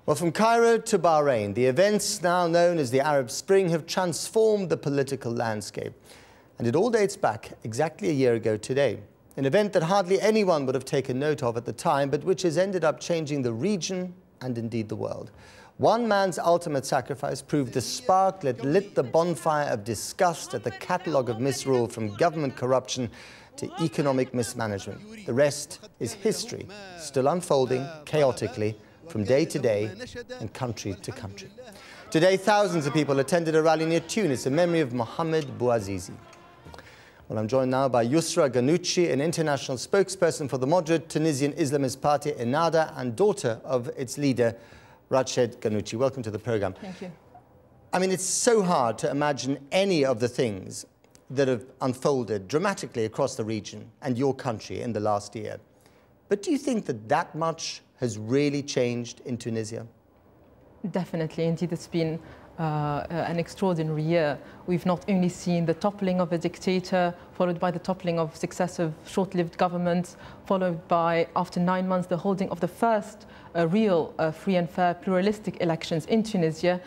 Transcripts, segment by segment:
Well, from Cairo to Bahrain, the events now known as the Arab Spring have transformed the political landscape. And it all dates back exactly a year ago today. An event that hardly anyone would have taken note of at the time, but which has ended up changing the region and indeed the world. One man's ultimate sacrifice proved the spark that lit the bonfire of disgust at the catalogue of misrule, from government corruption to economic mismanagement. The rest is history, still unfolding chaotically from day to day and country to country. Today, thousands of people attended a rally near Tunis in memory of Mohamed Bouazizi. Well, I'm joined now by Yusra Ghannouchi, an international spokesperson for the moderate Tunisian Islamist party Ennahda and daughter of its leader, Rached Ghannouchi. Welcome to the program. Thank you. I mean, it's so hard to imagine any of the things that have unfolded dramatically across the region and your country in the last year. But do you think that that much has really changed in Tunisia? Definitely. Indeed, it's been an extraordinary year. We've not only seen the toppling of a dictator, followed by the toppling of successive short-lived governments, followed by, after 9 months, the holding of the first real free and fair pluralistic elections in Tunisia,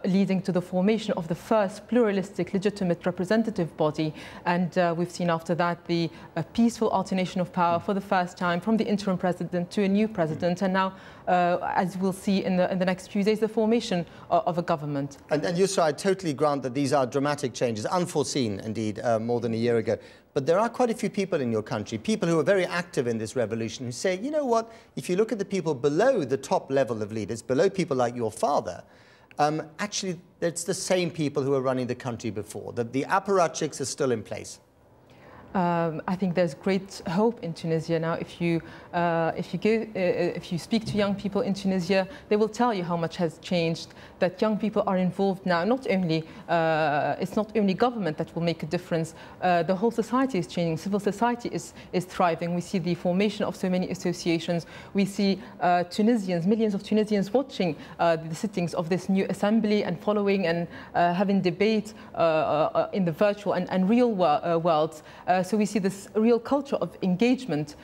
leading to the formation of the first pluralistic legitimate representative body. And we've seen after that the peaceful alternation of power for the first time from the interim president to a new president. And now, as we'll see in the next few days, the formation of a government. And Yusra, I totally grant that these are dramatic changes, unforeseen indeed, more than a year ago. But there are quite a few people in your country, people who are very active in this revolution, who say, you know what, if you look at the people below the top level of leaders, below people like your father, actually, it's the same people who were running the country before. The apparatchiks are still in place. I think there's great hope in Tunisia now. If you speak to young people in Tunisia, they will tell you how much has changed. That young people are involved now. Not only it's not only government that will make a difference. The whole society is changing. Civil society is thriving. We see the formation of so many associations. We see Tunisians, millions of Tunisians, watching the sittings of this new assembly and following and having debate in the virtual and real worlds. So we see this real culture of engagement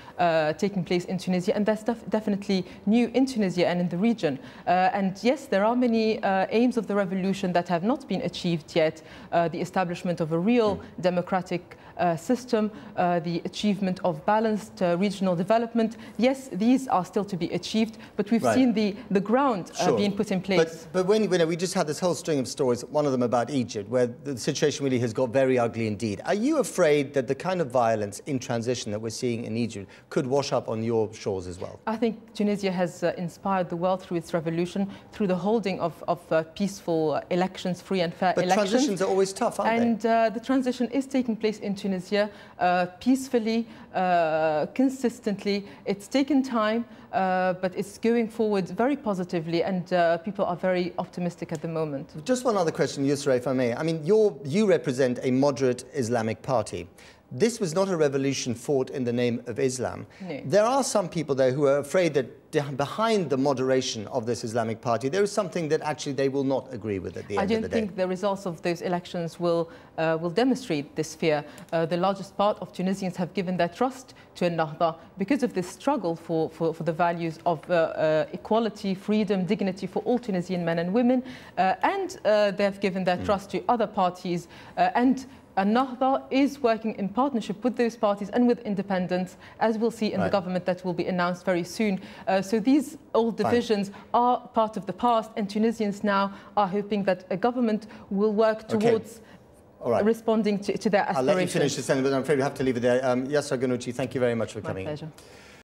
taking place in Tunisia, and that's definitely new in Tunisia and in the region. And yes, there are many aims of the revolution that have not been achieved yet. The establishment of a real democratic system, the achievement of balanced regional development. Yes, these are still to be achieved, but we've seen the ground being put in place. But when we just had this whole string of stories, one of them about Egypt, where the situation really has got very ugly indeed. Are you afraid that the kind of violence in transition that we're seeing in Egypt could wash up on your shores as well? I think Tunisia has inspired the world through its revolution, through the holding of peaceful elections, free and fair elections. But transitions are always tough, aren't they? And the transition is taking place in Tunisia peacefully, consistently. It's taken time, but it's going forward very positively, and people are very optimistic at the moment. Just one other question, Yusra, if I may. I mean, you represent a moderate Islamic party. This was not a revolution fought in the name of Islam. No. There are some people there who are afraid that behind the moderation of this Islamic party, there is something that actually they will not agree with at the end of the day. I don't think the results of those elections will demonstrate this fear. The largest part of Tunisians have given their trust to Ennahda because of this struggle for the values of equality, freedom, dignity for all Tunisian men and women. And they have given their trust to other parties. And Ennahda is working in partnership with those parties and with independents, as we'll see in the government that will be announced very soon. So these old divisions are part of the past, and Tunisians now are hoping that a government will work towards responding to their aspirations. I'll let you finish the sentence, but I'm afraid we have to leave it there. Yusra Ghannouchi, thank you very much for coming. My pleasure.